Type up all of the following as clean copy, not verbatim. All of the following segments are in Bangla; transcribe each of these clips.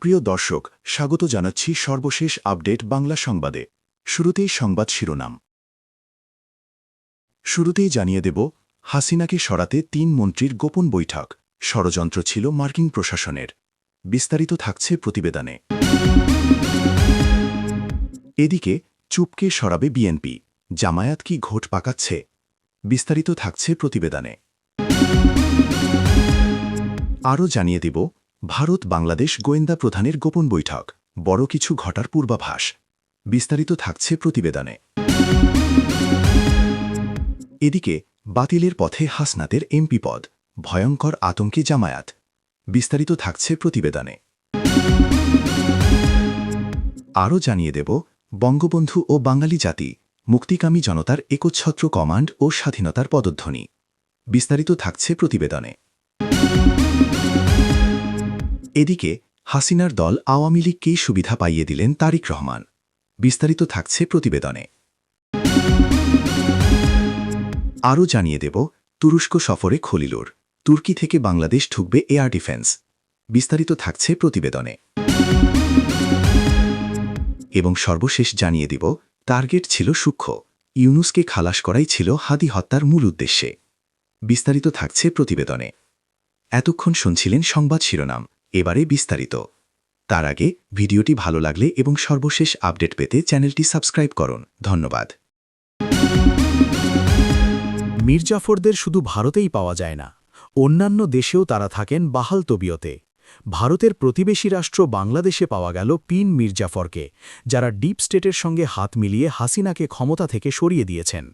সুপ্রিয় দর্শক, স্বাগত জানাচ্ছি সর্বশেষ আপডেট বাংলা সংবাদে। শুরুতেই সংবাদ শিরোনাম। শুরুতেই জানিয়ে দেব, হাসিনাকে সরাতে ৩ মন্ত্রীর গোপন বৈঠক, ষড়যন্ত্র ছিল মার্কিন প্রশাসনের। বিস্তারিত থাকছে প্রতিবেদনে। এদিকে চুপকে সরাবে বিএনপি, জামায়াত কি ঘোট পাকাচ্ছে? বিস্তারিত থাকছে প্রতিবেদনে। আরও জানিয়ে দেব, ভারত বাংলাদেশ গোয়েন্দা প্রধানের গোপন বৈঠক, বড় কিছু ঘটার পূর্বাভাস। বিস্তারিত থাকছে প্রতিবেদনে। এদিকে বাতিলের পথে হাসনাতের এমপি পদ, ভয়ঙ্কর আতঙ্কে জামায়াত। বিস্তারিত থাকছে প্রতিবেদনে। আরও জানিয়ে দেব, বঙ্গবন্ধু ও বাঙালি জাতি, মুক্তিকামী জনতার একচ্ছত্র কমান্ড ও স্বাধীনতার পদধ্বনি। বিস্তারিত থাকছে প্রতিবেদনে। এদিকে হাসিনার দল আওয়ামী লীগকেই সুবিধা পাইয়ে দিলেন তারিক রহমান। বিস্তারিত থাকছে প্রতিবেদনে। আরও জানিয়ে দেব, তুরস্ক সফরে খলিলুর, তুর্কি থেকে বাংলাদেশ ঢুকবে এয়ার ডিফেন্স। বিস্তারিত থাকছে প্রতিবেদনে। এবং সর্বশেষ জানিয়ে দেব, টার্গেট ছিল সূক্ষ্ম, ইউনুসকে খালাস করাই ছিল হাদি হত্যার মূল উদ্দেশ্যে। বিস্তারিত থাকছে প্রতিবেদনে। এতক্ষণ শুনছিলেন সংবাদ শিরোনাম, এবারে বিস্তারিত। তার আগে ভিডিওটি ভালো লাগলে এবং সর্বশেষ আপডেট পেতে চ্যানেলটি সাবস্ক্রাইব করুন। ধন্যবাদ। মির্জাফরদের শুধু ভারতেই পাওয়া যায় না, অন্যান্য দেশেও তারা থাকেন বাহাল তবিয়তে। ভারতের প্রতিবেশী রাষ্ট্র বাংলাদেশে পাওয়া গেল পিন মির্জাফরকে, যারা ডিপ স্টেটের সঙ্গে হাত মিলিয়ে হাসিনাকে ক্ষমতা থেকে সরিয়ে দিয়েছেন।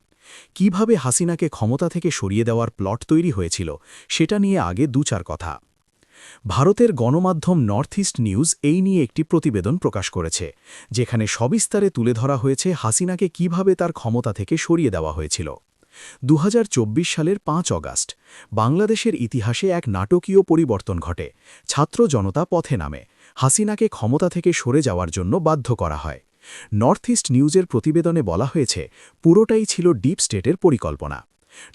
কিভাবে হাসিনাকে ক্ষমতা থেকে সরিয়ে দেওয়ার প্লট তৈরি হয়েছিল, সেটা নিয়ে আগে দু-চার কথা। ভারতের গণমাধ্যম নর্থ ইস্ট নিউজ এই নিয়ে একটি প্রতিবেদন প্রকাশ করেছে, যেখানে সবিস্তারে তুলে ধরা হয়েছে হাসিনাকে কিভাবে তার ক্ষমতা থেকে সরিয়ে দেওয়া হয়েছিল। ২০২৪ সালের ৫ অগাস্ট বাংলাদেশের ইতিহাসে এক নাটকীয় পরিবর্তন ঘটে। ছাত্র জনতা পথে নামে, হাসিনাকে ক্ষমতা থেকে সরে যাওয়ার জন্য বাধ্য করা হয়। নর্থ ইস্ট নিউজের প্রতিবেদনে বলা হয়েছে, পুরোটাই ছিল ডিপ স্টেটের পরিকল্পনা।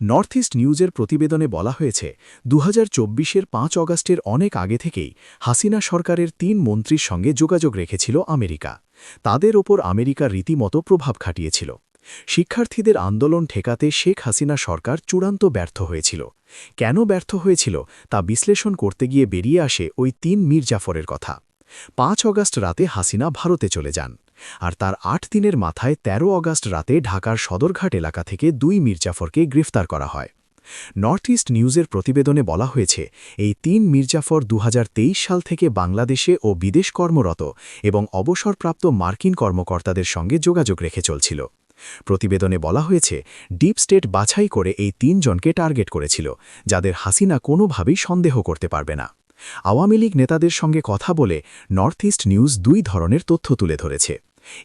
নর্থ ইস্ট নিউজের প্রতিবেদনে বলা হয়েছে, ২০২৪-এর ৫ অগাস্টের অনেক আগে থেকেই হাসিনা সরকারের ৩ মন্ত্রীর সঙ্গে যোগাযোগ রেখেছিল আমেরিকা। তাদের ওপর আমেরিকা রীতিমতো প্রভাব খাটিয়েছিল। শিক্ষার্থীদের আন্দোলন ঠেকাতে শেখ হাসিনা সরকার চূড়ান্ত ব্যর্থ হয়েছিল। কেন ব্যর্থ হয়েছিল তা বিশ্লেষণ করতে গিয়ে বেরিয়ে আসে ওই ৩ মির্জাফরের কথা। ৫ অগাস্ট রাতে হাসিনা ভারতে চলে যান, আর তার ৮ দিনের মাথায় ১৩ অগাস্ট রাতে ঢাকার সদরঘাট এলাকা থেকে ২ মির্জাফরকে গ্রেফতার করা হয়। নর্থ ইস্ট নিউজের প্রতিবেদনে বলা হয়েছে, এই ৩ মির্জাফর ২০২৩ সাল থেকে বাংলাদেশে ও বিদেশ কর্মরত এবং অবসরপ্রাপ্ত মার্কিন কর্মকর্তাদের সঙ্গে যোগাযোগ রেখে চলছিল। প্রতিবেদনে বলা হয়েছে, ডিপ স্টেট বাছাই করে এই ৩ জনকে টার্গেট করেছিল, যাদের হাসিনা কোনোভাবেই সন্দেহ করতে পারবে না। আওয়ামী লীগ নেতাদের সঙ্গে কথা বলে নর্থ ইস্ট নিউজ ২ ধরনের তথ্য তুলে ধরেছে।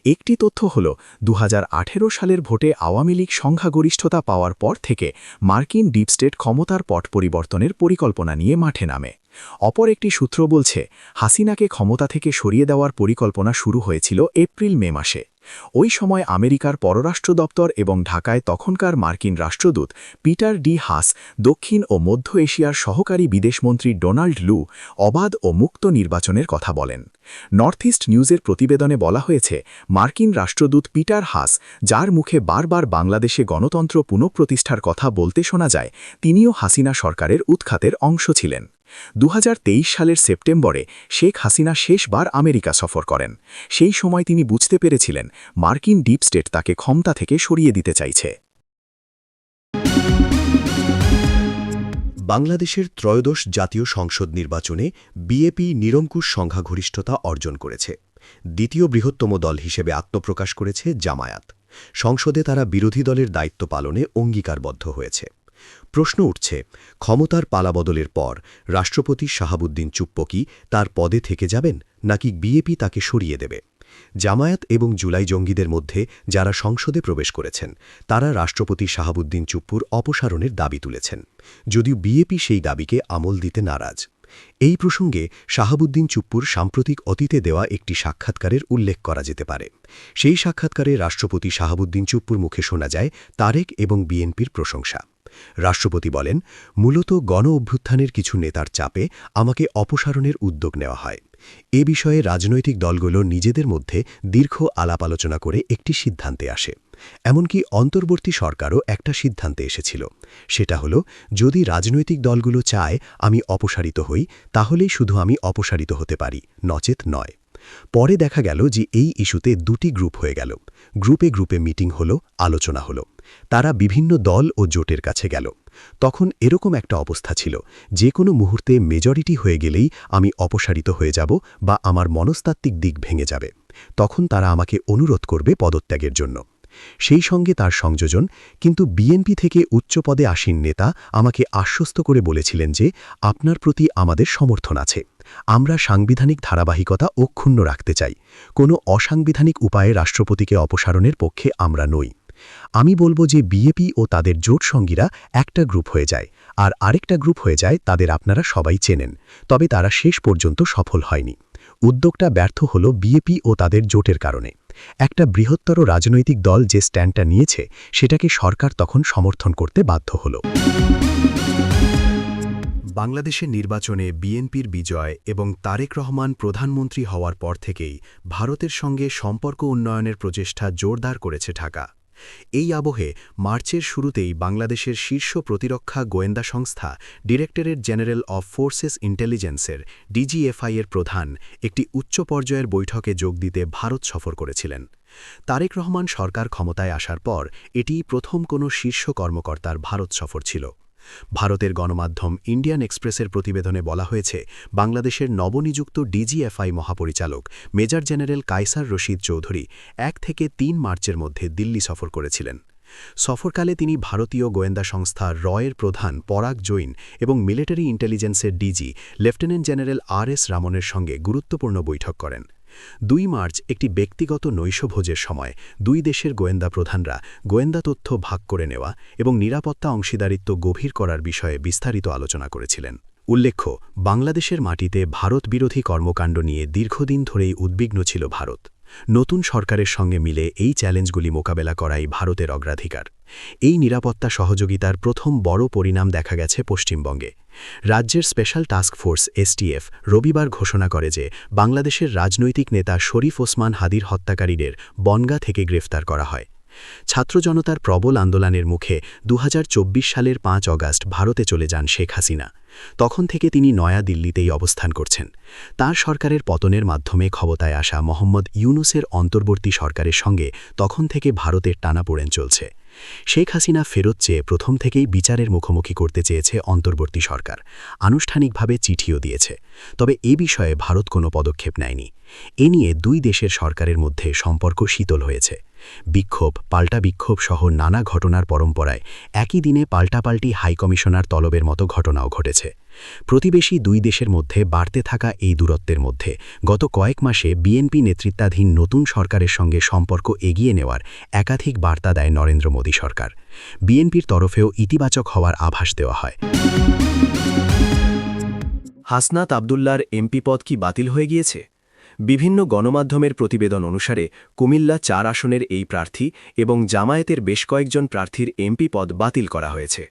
একটি তথ্য হল, ২০১৮ সালের ভোটে আওয়ামী লীগ সংখ্যাগরিষ্ঠতা পাওয়ার পর থেকে মার্কিন ডিপ স্টেট ক্ষমতার পট পরিবর্তনের পরিকল্পনা নিয়ে মাঠে নামে। অপর একটি সূত্র বলছে, হাসিনাকে ক্ষমতা থেকে সরিয়ে দেওয়ার পরিকল্পনা শুরু হয়েছিল এপ্রিল-মে মাসে। ওই সময় আমেরিকার পররাষ্ট্র দপ্তর এবং ঢাকায় তখনকার মার্কিন রাষ্ট্রদূত পিটার ডি হাস দক্ষিণ ও মধ্য এশিয়ার সহকারী বিদেশমন্ত্রী ডোনাল্ড লু অবাধ ও মুক্ত নির্বাচনের কথা বলেন। নর্থ ইস্ট নিউজের প্রতিবেদনে বলা হয়েছে, মার্কিন রাষ্ট্রদূত পিটার হাস, যার মুখে বারবার বাংলাদেশে গণতন্ত্র পুনঃপ্রতিষ্ঠার কথা বলতে শোনা যায়, তিনিও হাসিনা সরকারের উৎখাতের অংশ ছিলেন। ২০২৩ সালের সেপ্টেম্বরে শেখ হাসিনা শেষবার আমেরিকা সফর করেন। সেই সময় তিনি বুঝতে পেরেছিলেন, মার্কিন ডিপ স্টেট তাকে ক্ষমতা থেকে সরিয়ে দিতে চাইছে। বাংলাদেশের ত্রয়োদশ জাতীয় সংসদ নির্বাচনে বিএপি নিরঙ্কুশ সংখ্যাগরিষ্ঠতা অর্জন করেছে। দ্বিতীয় বৃহত্তম দল হিসেবে আত্মপ্রকাশ করেছে জামায়াত। সংসদে তারা বিরোধী দলের দায়িত্ব পালনে অঙ্গীকারবদ্ধ হয়েছে। প্রশ্ন উঠছে, ক্ষমতার পালাবদলের পর রাষ্ট্রপতি শাহাবুদ্দিন চুপ্পু কি তার পদে থেকে যাবেন, নাকি বিএপি তাকে সরিয়ে দেবে? জামায়াত এবং জুলাই জঙ্গিদের মধ্যে যারা সংসদে প্রবেশ করেছেন, তারা রাষ্ট্রপতি শাহাবুদ্দিন চুপ্পুর অপসারণের দাবি তুলেছেন, যদিও বিএপি সেই দাবিকে আমল দিতে নারাজ। এই প্রসঙ্গে শাহাবুদ্দিন চুপ্পুর সাম্প্রতিক অতীতে দেওয়া একটি সাক্ষাৎকারের উল্লেখ করা যেতে পারে। সেই সাক্ষাৎকারে রাষ্ট্রপতি শাহাবুদ্দিন চুপ্পুর মুখে শোনা যায় তারেক এবং বিএনপির প্রশংসা। রাষ্ট্রপতি বলেন, মূলত গণ অভ্যুত্থানের কিছু নেতার চাপে আমাকে অপসারণের উদ্যোগ নেওয়া হয়। এ বিষয়ে রাজনৈতিক দলগুলো নিজেদের মধ্যে দীর্ঘ আলাপ আলোচনা করে একটি সিদ্ধান্তে আসে। এমনকি অন্তর্বর্তী সরকারও একটা সিদ্ধান্তে এসেছিল। সেটা হলো, যদি রাজনৈতিক দলগুলো চায় আমি অপসারিত হই, তাহলেই শুধু আমি অপসারিত হতে পারি, নচেত নয়। পরে দেখা গেল যে এই ইস্যুতে দুটি গ্রুপ হয়ে গেল। গ্রুপে গ্রুপে মিটিং হলো, আলোচনা হলো। তারা বিভিন্ন দল ও জোটের কাছে গেল। তখন এরকম একটা অবস্থা ছিল, যে কোনো মুহূর্তে মেজরিটি হয়ে গেলেই আমি অপসারিত হয়ে যাব বা আমার মনস্তাত্ত্বিক দিক ভেঙে যাবে। তখন তারা আমাকে অনুরোধ করবে পদত্যাগের জন্য। সেই সঙ্গে তার সংযোজন, কিন্তু বিএনপি থেকে উচ্চ পদে আসীন নেতা আমাকে আশ্বস্ত করে বলেছিলেন যে আপনার প্রতি আমাদের সমর্থন আছে। আমরা সাংবিধানিক ধারাবাহিকতা অক্ষুণ্ণ রাখতে চাই। কোনো অসাংবিধানিক উপায়ে রাষ্ট্রপতিকে অপসারণের পক্ষে আমরা নই। আমি বলবো যে বিএপি ও তাদের জোট সঙ্গীরা একটা গ্রুপ হয়ে যায়, আর আরেকটা গ্রুপ হয়ে যায় তাদের আপনারা সবাই চেনেন, তবে তারা শেষ পর্যন্ত সফল হয়নি। উদ্যোগটা ব্যর্থ হল বিএপি ও তাদের জোটের কারণে। একটা বৃহত্তর রাজনৈতিক দল যে স্ট্যান্ডটা নিয়েছে, সেটাকে সরকার তখন সমর্থন করতে বাধ্য হল। বাংলাদেশের নির্বাচনে বিএনপির বিজয় এবং তারেক রহমান প্রধানমন্ত্রী হওয়ার পর থেকেই ভারতের সঙ্গে সম্পর্ক উন্নয়নের প্রচেষ্টা জোরদার করেছে ঢাকা। এই আবহে মার্চের শুরুতেই বাংলাদেশের শীর্ষ প্রতিরক্ষা গোয়েন্দা সংস্থা ডিরেক্টরেট জেনারেল অফ ফোর্সেস ইন্টেলিজেন্সের ডিজিএফআই এর প্রধান একটি উচ্চ পর্যায়ের বৈঠকে যোগ দিতে ভারত সফর করেছিলেন। তারেক রহমান সরকার ক্ষমতায় আসার পর এটিই প্রথম কোনো শীর্ষ কর্মকর্তার ভারত সফর ছিল। ভারতের গণমাধ্যম ইন্ডিয়ান এক্সপ্রেসের প্রতিবেদনে বলা হয়েছে, বাংলাদেশের নবনিযুক্ত ডিজিএফআই মহাপরিচালক মেজর জেনারেল কায়সার রশিদ চৌধুরী ১ থেকে ৩ মার্চের মধ্যে দিল্লি সফর করেছিলেন। সফরকালে তিনি ভারতীয় গোয়েন্দা সংস্থা রয়ের প্রধান পরাগ জৈন এবং মিলিটারি ইন্টেলিজেন্সের ডিজি লেফটেন্যান্ট জেনারেল আর.এস. রামনের সঙ্গে গুরুত্বপূর্ণ বৈঠক করেন। ২ মার্চ একটি ব্যক্তিগত নৈশভোজের সময় দুই দেশের গোয়েন্দা প্রধানরা গোয়েন্দা তথ্য ভাগ করে নেওয়া এবং নিরাপত্তা অংশীদারিত্ব গভীর করার বিষয়ে বিস্তারিত আলোচনা করেছিলেন। উল্লেখ্য, বাংলাদেশের মাটিতে ভারত বিরোধী কর্মকাণ্ড নিয়ে দীর্ঘদিন ধরেই উদ্বিগ্ন ছিল ভারত। নতুন সরকারের সঙ্গে মিলে এই চ্যালেঞ্জগুলি মোকাবেলা করাই ভারতের অগ্রাধিকার। এই নিরাপত্তা সহযোগিতার প্রথম বড় পরিণাম দেখা গেছে পশ্চিমবঙ্গে। রাজ্যের স্পেশাল টাস্ক ফোর্স এসটিএফ রবিবার ঘোষণা করে যে বাংলাদেশের রাজনৈতিক নেতা শরীফ ওসমান হাদির হত্যাকারীদের বনগাঁ থেকে গ্রেফতার করা হয়। ছাত্র জনতার প্রবল আন্দোলনের মুখে ২০২৪ সালের ৫ অগাস্ট ভারতে চলে যান শেখ হাসিনা। তখন থেকে তিনি নয়া দিল্লিতেই অবস্থান করছেন। তার সরকারের পতনের মাধ্যমে ক্ষমতায় আসা মোহাম্মদ ইউনূসের অন্তর্বর্তী সরকারের সঙ্গে তখন থেকে ভারতের টানাপোড়েন চলছে। শেখ হাসিনা ফেরত চেয়ে প্রথম থেকেই বিচারের মুখোমুখি করতে চেয়েছে অন্তর্বর্তী সরকার, আনুষ্ঠানিকভাবে চিঠিও দিয়েছে। তবে এ বিষয়ে ভারত কোনো পদক্ষেপ নেয়নি। এ নিয়ে দুই দেশের সরকারের মধ্যে সম্পর্ক শীতল হয়েছে। বিক্ষোভ, পাল্টা বিক্ষোভ সহ নানা ঘটনার পরম্পরায় একই দিনে পাল্টাপাল্টি হাইকমিশনার তলবের মতো ঘটনাও ঘটেছে। প্রতিবেশী দুই দেশের মধ্যে বাড়তে থাকা এই দূরত্বের মধ্যে গত কয়েক মাসে বিএনপি নেতৃত্বাধীন নতুন সরকারের সঙ্গে সম্পর্ক এগিয়ে নেওয়ার একাধিক বার্তা দেয় নরেন্দ্র মোদী সরকার। বিএনপির তরফেও ইতিবাচক হওয়ার আভাস দেওয়া হয়। হাসনাত আবদুল্লার এমপি পদ কি বাতিল হয়ে গিয়েছে? বিভিন্ন গণমাধ্যমের প্রতিবেদন অনুসারে কুমিল্লা ৪ আসনের এই প্রার্থী এবং জামায়াতের বেশ কয়েকজন প্রার্থীর এমপি পদ বাতিল করা হয়েছে।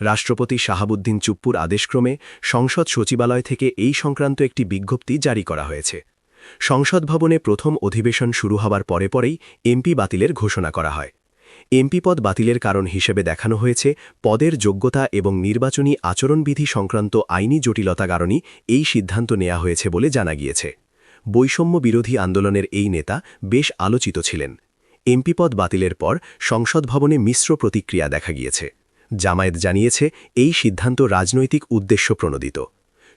রাষ্ট্রপতি শাহাবুদ্দিন চুপ্পুর আদেশক্রমে সংসদ সচিবালয় থেকে এই সংক্রান্ত একটি বিজ্ঞপ্তি জারি করা হয়েছে। সংসদ ভবনে প্রথম অধিবেশন শুরু হবার পরেই এমপি বাতিলের ঘোষণা করা হয়। এমপি পদ বাতিলের কারণ হিসেবে দেখানো হয়েছে পদের যোগ্যতা এবং নির্বাচনী আচরণবিধি সংক্রান্ত আইনি জটিলতা কারণেই এই সিদ্ধান্ত নেওয়া হয়েছে বলে জানা গিয়েছে। বৈষম্য বিরোধী আন্দোলনের এই নেতা বেশ আলোচিত ছিলেন। এমপি পদ বাতিলের পর সংসদ ভবনে মিশ্র প্রতিক্রিয়া দেখা গিয়েছে। জামায়াত জানিয়েছে এই সিদ্ধান্ত রাজনৈতিক উদ্দেশ্য প্রণোদিত।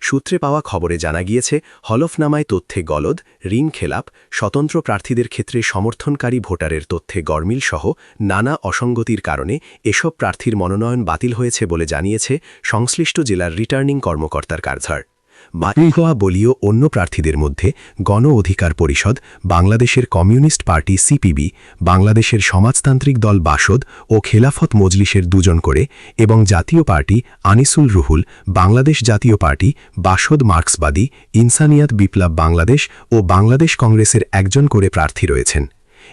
সূত্রে পাওয়া খবরে জানা গিয়েছে, হলফনামায় তথ্যে গলদ, ঋণ খেলাপ, স্বতন্ত্র প্রার্থীদের ক্ষেত্রে সমর্থনকারী ভোটারের তথ্যে গরমিল সহ নানা অসঙ্গতির কারণে এসব প্রার্থীর মনোনয়ন বাতিল হয়েছে বলে জানিয়েছে সংশ্লিষ্ট জেলার রিটার্নিং কর্মকর্তার কার্যালয়। বাতিল হওয়া বলীয় অন্য প্রার্থীদের মধ্যে গণ অধিকার পরিষদ, বাংলাদেশের কমিউনিস্ট পার্টি সিপিবি, বাংলাদেশের সমাজতান্ত্রিক দল বাসদ ও খেলাফত মজলিসের ২ জন করে এবং জাতীয় পার্টি আনিসুল রুহুল, বাংলাদেশ জাতীয় পার্টি, বাসদ মার্ক্সবাদী, ইনসানিয়াত বিপ্লব বাংলাদেশ ও বাংলাদেশ কংগ্রেসের ১ জন করে প্রার্থী রয়েছেন।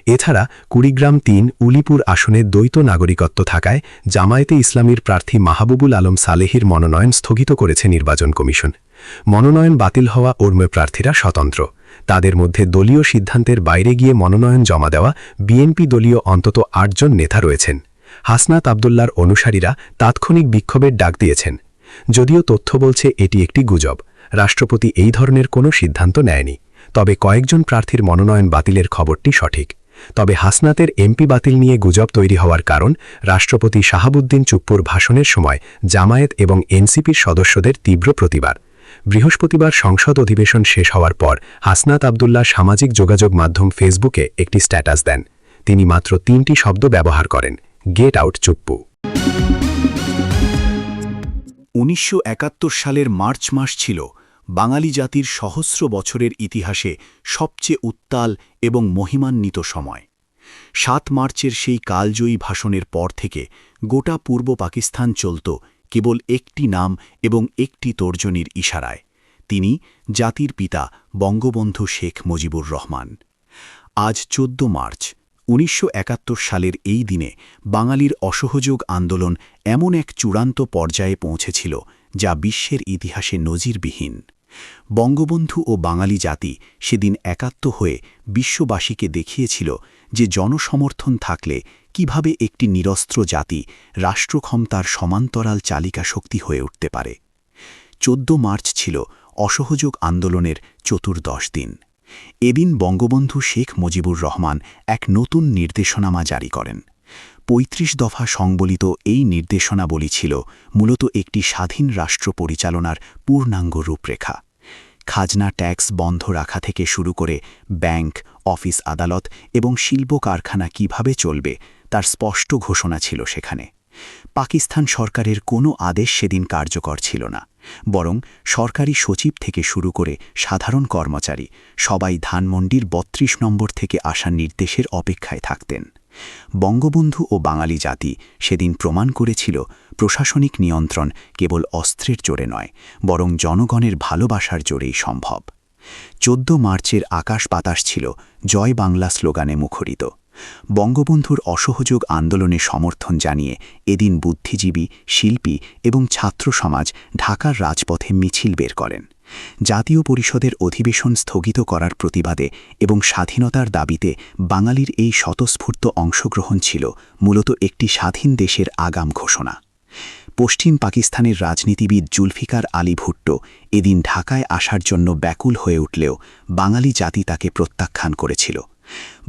এছাড়া কুড়িগ্রাম ৩ উলিপুর আসনে দ্বৈত নাগরিকত্ব থাকায় জামায়াতে ইসলামীর প্রার্থী মাহবুবুল আলম সালেহির মনোনয়ন স্থগিত করেছে নির্বাচন কমিশন। মনোনয়ন বাতিল হওয়া ঊর্মে প্রার্থীরা স্বতন্ত্র। তাদের মধ্যে দলীয় সিদ্ধান্তের বাইরে গিয়ে মনোনয়ন জমা দেওয়া বিএনপি দলীয় অন্তত ৮ জন নেতা রয়েছেন। হাসনাত আবদুল্লার অনুসারীরা তাৎক্ষণিক বিক্ষোভের ডাক দিয়েছেন। যদিও তথ্য বলছে এটি একটি গুজব, রাষ্ট্রপতি এই ধরনের কোনো সিদ্ধান্ত নেয়নি। তবে কয়েকজন প্রার্থীর মনোনয়ন বাতিলের খবরটি সঠিক। তবে হাসনাতের এমপি বাতিল নিয়ে গুজব তৈরি হওয়ার কারণ রাষ্ট্রপতি শাহাবুদ্দিন চুপ্পুর ভাষণের সময় জামায়াত এবং এনসিপির সদস্যদের তীব্র প্রতিবাদ। বৃহস্পতিবার সংসদ অধিবেশন শেষ হওয়ার পর হাসনাত আবদুল্লাহ সামাজিক যোগাযোগ মাধ্যম ফেসবুকে একটি স্ট্যাটাস দেন। তিনি মাত্র 3টি শব্দ ব্যবহার করেন, গেট আউট চুপ্পু। ১৯৭১ সালের মার্চ মাস ছিল বাঙালি জাতির সহস্র বছরের ইতিহাসে সবচেয়ে উত্তাল এবং মহিমান্বিত সময়। ৭ মার্চের সেই কালজয়ী ভাষণের পর থেকে গোটা পূর্ব পাকিস্তান চলত কেবল একটি নাম এবং একটি তর্জনীর ইশারায়। তিনি জাতির পিতা বঙ্গবন্ধু শেখ মুজিবুর রহমান। আজ ১৪ মার্চ ১৯৭১ সালের এই দিনে বাঙালির অসহযোগ আন্দোলন এমন এক চূড়ান্ত পর্যায়ে পৌঁছেছিল যা বিশ্বের ইতিহাসে নজিরবিহীন। বঙ্গবন্ধু ও বাঙালি জাতি সেদিন একাত্ম হয়ে বিশ্ববাসীকে দেখিয়েছিল যে জনসমর্থন থাকলে কিভাবে একটি নিরস্ত্র জাতি রাষ্ট্রক্ষমতার সমান্তরাল চালিকা শক্তি হয়ে উঠতে পারে। ১৪ মার্চ ছিল অসহযোগ আন্দোলনের চতুর্দশ দিন। এদিন বঙ্গবন্ধু শেখ মুজিবুর রহমান এক নতুন নির্দেশনামা জারি করেন। ৩৫ দফা সংবলিত এই নির্দেশনাবলী ছিল মূলত একটি স্বাধীন রাষ্ট্র পরিচালনার পূর্ণাঙ্গ রূপরেখা। খাজনা ট্যাক্স বন্ধ রাখা থেকে শুরু করে ব্যাংক, অফিস আদালত এবং শিল্প কারখানা কিভাবে চলবে তার স্পষ্ট ঘোষণা ছিল সেখানে। পাকিস্তান সরকারের কোনো আদেশ সেদিন কার্যকর ছিল না, বরং সরকারি সচিব থেকে শুরু করে সাধারণ কর্মচারী সবাই ধানমন্ডির ৩২ নম্বর থেকে আসা নির্দেশের অপেক্ষায় থাকতেন। বঙ্গবন্ধু ও বাঙালি জাতি সেদিন প্রমাণ করেছিল প্রশাসনিক নিয়ন্ত্রণ কেবল অস্ত্রের জোরে নয়, বরং জনগণের ভালোবাসার জোরেই সম্ভব। ১৪ মার্চের আকাশ বাতাস ছিল জয় বাংলা স্লোগানে মুখরিত। বঙ্গবন্ধুর অসহযোগ আন্দোলনে সমর্থন জানিয়ে এদিন বুদ্ধিজীবী, শিল্পী এবং ছাত্র সমাজ ঢাকার রাজপথে মিছিল বের করেন। জাতীয় পরিষদের অধিবেশন স্থগিত করার প্রতিবাদে এবং স্বাধীনতার দাবিতে বাঙালির এই স্বতঃস্ফূর্ত অংশগ্রহণ ছিল মূলত একটি স্বাধীন দেশের আগাম ঘোষণা। পশ্চিম পাকিস্তানের রাজনীতিবিদ জুলফিকার আলী ভুট্টো এদিন ঢাকায় আসার জন্য ব্যাকুল হয়ে উঠলেও বাঙালি জাতি তাকে প্রত্যাখ্যান করেছিল।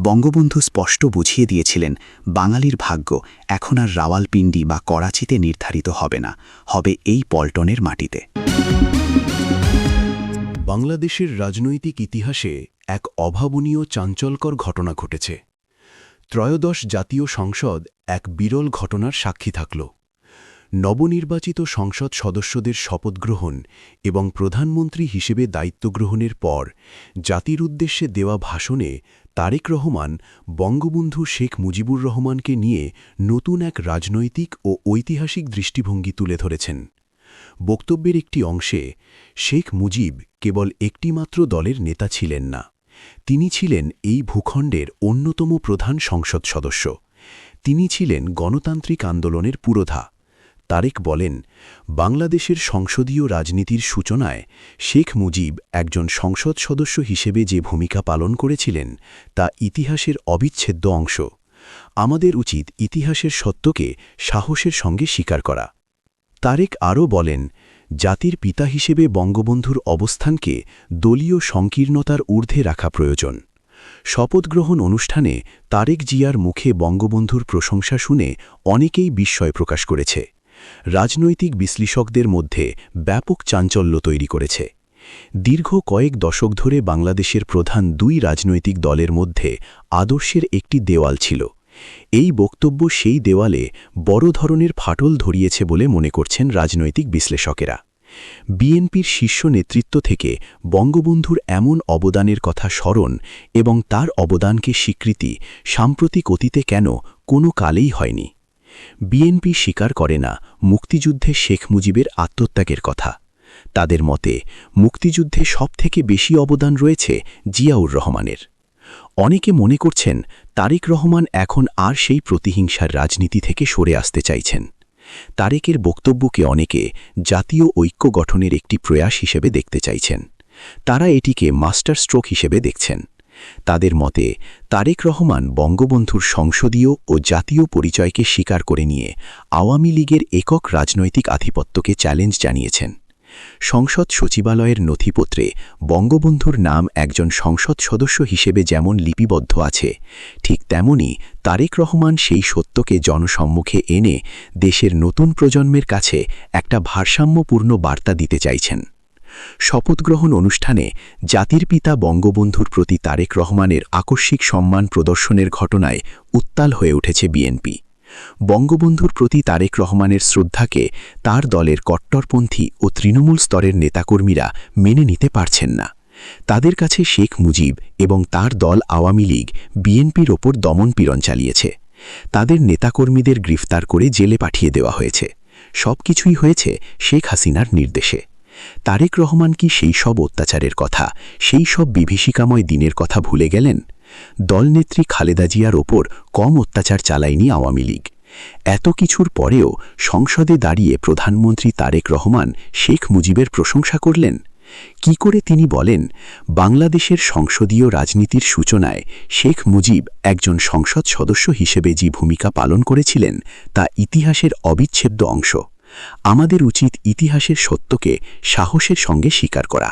বঙ্গবন্ধু স্পষ্ট বুঝিয়ে দিয়েছিলেন, বাঙালির ভাগ্য এখন আর রাওয়ালপিন্ডি বা করাচিতে নির্ধারিত হবে না, হবে এই পল্টনের মাটিতে। বাংলাদেশের রাজনৈতিক ইতিহাসে এক অভাবনীয় চাঞ্চল্যকর ঘটনা ঘটেছে। ত্রয়োদশ জাতীয় সংসদ এক বিরল ঘটনার সাক্ষী থাকল। নবনির্বাচিত সংসদ সদস্যদের শপথগ্রহণ এবং প্রধানমন্ত্রী হিসেবে দায়িত্ব গ্রহণের পর জাতির উদ্দেশ্যে দেওয়া ভাষণে তারেক রহমান বঙ্গবন্ধু শেখ মুজিবুর রহমানকে নিয়ে নতুন এক রাজনৈতিক ও ঐতিহাসিক দৃষ্টিভঙ্গি তুলে ধরেছেন। বক্তব্যের একটি অংশে শেখ মুজিব কেবল একটিমাত্র দলের নেতা ছিলেন না, তিনি ছিলেন এই ভূখণ্ডের অন্যতম প্রধান সংসদ সদস্য। তিনি ছিলেন গণতান্ত্রিক আন্দোলনের পুরোধা। তারেক বলেন, বাংলাদেশের সংসদীয় রাজনীতির সূচনায় শেখ মুজিব একজন সংসদ সদস্য হিসেবে যে ভূমিকা পালন করেছিলেন তা ইতিহাসের অবিচ্ছেদ্য অংশ। আমাদের উচিত ইতিহাসের সত্যকে সাহসের সঙ্গে স্বীকার করা। তারেক আরও বলেন, জাতির পিতা হিসেবে বঙ্গবন্ধুর অবস্থানকে দলীয় সংকীর্ণতার ঊর্ধ্বে রাখা প্রয়োজন। শপথগ্রহণ অনুষ্ঠানে তারেক জিয়ার মুখে বঙ্গবন্ধুর প্রশংসা শুনে অনেকেই বিস্ময় প্রকাশ করেছে। রাজনৈতিক বিশ্লেষকদের মধ্যে ব্যাপক চাঞ্চল্য তৈরি করেছে। দীর্ঘ কয়েক দশক ধরে বাংলাদেশের প্রধান দুই রাজনৈতিক দলের মধ্যে আদর্শের একটি দেওয়াল ছিল। এই বক্তব্য সেই দেওয়ালে বড় ধরনের ফাটল ধরিয়েছে বলে মনে করছেন রাজনৈতিক বিশ্লেষকেরা। বিএনপির শীর্ষ নেতৃত্ব থেকে বঙ্গবন্ধুর এমন অবদানের কথা স্মরণ এবং তার অবদানকে স্বীকৃতি সাম্প্রতিক অতীতে কেন কোনো কালেই হয়নি। বিএনপি স্বীকার করে না মুক্তিযুদ্ধে শেখ মুজিবের আত্মত্যাগের কথা। তাদের মতে মুক্তিযুদ্ধে সবথেকে বেশি অবদান রয়েছে জিয়াউর রহমানের। অনেকে মনে করছেন তারেক রহমান এখন আর সেই প্রতিহিংসার রাজনীতি থেকে সরে আসতে চাইছেন। তারেকের বক্তব্যকে অনেকে জাতীয় ঐক্য গঠনের একটি প্রয়াস হিসেবে দেখতে চাইছেন। তারা এটিকে মাস্টার স্ট্রোক হিসেবে দেখছেন। তাদের মতে তারেক রহমান বঙ্গবন্ধুর সংসদীয় ও জাতীয় পরিচয়কে স্বীকার করে নিয়ে আওয়ামী লীগের একক রাজনৈতিক আধিপত্যকে চ্যালেঞ্জ জানিয়েছেন। সংসদ সচিবালয়ের নথিপত্রে বঙ্গবন্ধুর নাম একজন সংসদ সদস্য হিসেবে যেমন লিপিবদ্ধ আছে, ঠিক তেমনি তারেক রহমান সেই সত্যকে জনসম্মুখে এনে দেশের নতুন প্রজন্মের কাছে একটা ভারসাম্যপূর্ণ বার্তা দিতে চাইছেন। শপথগ্রহণ অনুষ্ঠানে জাতির পিতা বঙ্গবন্ধুর প্রতি তারেক রহমানের আকস্মিক সম্মান প্রদর্শনের ঘটনায় উত্তাল হয়ে উঠেছে বিএনপি। বঙ্গবন্ধুর প্রতি তারেক রহমানের শ্রদ্ধাকে তার দলের কট্টরপন্থী ও তৃণমূল স্তরের নেতাকর্মীরা মেনে নিতে পারছেন না। তাদের কাছে শেখ মুজিব এবং তার দল আওয়ামী লীগ বিএনপির ওপর দমনপীড়ন চালিয়েছে। তাদের নেতাকর্মীদের গ্রেফতার করে জেলে পাঠিয়ে দেওয়া হয়েছে। সবকিছুই হয়েছে শেখ হাসিনার নির্দেশে। তারেক রহমান কি সেই সব অত্যাচারের কথা, সেই সব বিভীষিকাময় দিনের কথা ভুলে গেলেন? দলনেত্রী খালেদা জিয়ার ওপর কম অত্যাচার চালায়নি আওয়ামী লীগ। এত কিছুর পরেও সংসদে দাঁড়িয়ে প্রধানমন্ত্রী তারেক রহমান শেখ মুজিবের প্রশংসা করলেন। কি করে তিনি বলেন, বাংলাদেশের সংসদীয় রাজনীতির সূচনায় শেখ মুজিব একজন সংসদ সদস্য হিসেবে যে ভূমিকা পালন করেছিলেন তা ইতিহাসের অবিচ্ছেদ্য অংশ। আমাদের উচিত ইতিহাসের সত্যকে সাহসের সঙ্গে স্বীকার করা।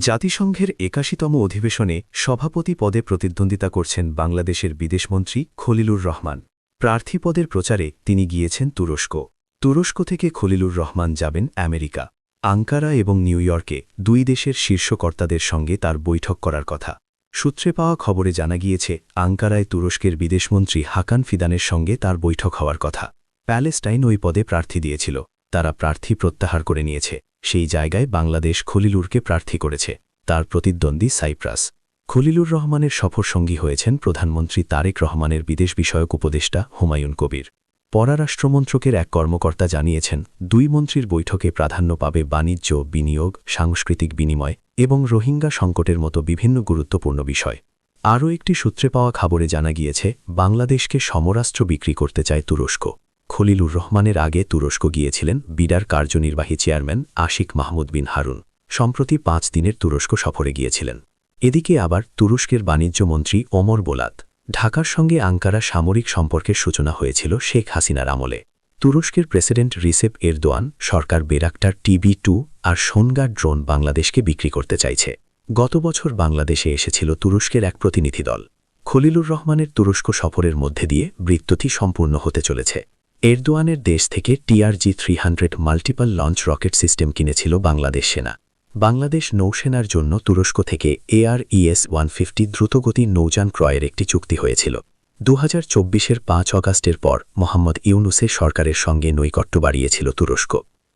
জাতিসংঘের ৮১তম অধিবেশনে সভাপতি পদে প্রতিদ্বন্দ্বিতা করছেন বাংলাদেশের বিদেশমন্ত্রী খলিলুর রহমান। প্রার্থী পদের প্রচারে তিনি গিয়েছেন তুরস্ক। তুরস্ক থেকে খলিলুর রহমান যাবেন আমেরিকা। আঙ্কারা এবং নিউ ইয়র্কে দুই দেশের শীর্ষ কর্তাদের সঙ্গে তার বৈঠক করার কথা। সূত্রে পাওয়া খবরে জানা গিয়েছে, আঙ্কারায় তুরস্কের বিদেশমন্ত্রী হাকান ফিদানের সঙ্গে তার বৈঠক হওয়ার কথা। প্যালেস্টাইন ওই পদে প্রার্থী দিয়েছিল, তারা প্রার্থী প্রত্যাহার করে নিয়েছে। সেই জায়গায় বাংলাদেশ খলিলুরকে প্রার্থী করেছে। তার প্রতিদ্বন্দ্বী সাইপ্রাস। খলিলুর রহমানের সফরসঙ্গী হয়েছেন প্রধানমন্ত্রী তারেক রহমানের বিদেশ বিষয়ক উপদেষ্টা হুমায়ুন কবির। পররাষ্ট্রমন্ত্রকের এক কর্মকর্তা জানিয়েছেন, দুই মন্ত্রীর বৈঠকে প্রাধান্য পাবে বাণিজ্য, বিনিয়োগ, সাংস্কৃতিক বিনিময় এবং রোহিঙ্গা সংকটের মতো বিভিন্ন গুরুত্বপূর্ণ বিষয়। আরও একটি সূত্রে পাওয়া খবরে জানা গিয়েছে, বাংলাদেশকে সমরাস্ত্র বিক্রি করতে চায় তুরস্ক। খলিলুর রহমানের আগে তুরস্ক গিয়েছিলেন বিডার কার্যনির্বাহী চেয়ারম্যান আশিক মাহমুদ বিন হারুন। সম্প্রতি ৫ দিনের তুরস্ক সফরে গিয়েছিলেন। এদিকে আবার তুরস্কের বাণিজ্য মন্ত্রী ওমর বোলাত। ঢাকার সঙ্গে আঙ্কারা সামরিক সম্পর্কের সূচনা হয়েছিল শেখ হাসিনার আমলে। তুরস্কের প্রেসিডেন্ট রিসেপ এরদোয়ান সরকার বেরাক্টার TB2 আর সোনগার ড্রোন বাংলাদেশকে বিক্রি করতে চাইছে। গত বছর বাংলাদেশে এসেছিল তুরস্কের এক প্রতিনিধি দল। খলিলুর রহমানের তুরস্ক সফরের মধ্যে দিয়ে বৃত্তটি সম্পূর্ণ হতে চলেছে। এরদোয়ানের দেশ থেকে TRG-300 multiple launch rocket system কিনেছিল বাংলাদেশ সেনা। বাংলাদেশ নৌসেনার জন্য তুরস্ক থেকে ARES-150 দ্রুতগতি নৌযান ক্রয়ের একটি চুক্তি হয়েছিল। 2024-এর 5 অগাস্টের পর মোহাম্মদ ইউনুসের সরকারের সঙ্গে নৈকট্য বাড়িয়েছিল তুরস্ক।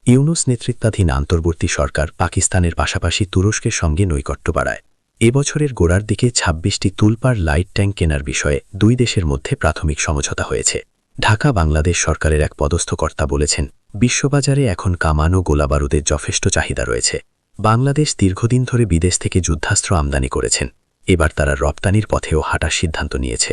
ইউনুস নেতৃত্বাধীন অন্তর্বর্তী সরকার পাকিস্তানের পাশাপাশি তুরস্কের সঙ্গে নৈকট্য বাড়ায়। এবছরের গোড়ার দিকে 26টি তুলপার লাইট ট্যাঙ্ক কেনার বিষয়ে দুই দেশের মধ্যে প্রাথমিক সমঝোতা হয়েছে। ঢাকা বাংলাদেশ সরকারের এক পদস্থ কর্তা বলেছেন, বিশ্ববাজারে এখন কামান ও গোলাবারুদের যথেষ্ট চাহিদা রয়েছে। বাংলাদেশ দীর্ঘদিন ধরে বিদেশ থেকে যুদ্ধাস্ত্র আমদানি করেছেন। এবার তারা রপ্তানির পথেও হাঁটার সিদ্ধান্ত নিয়েছে।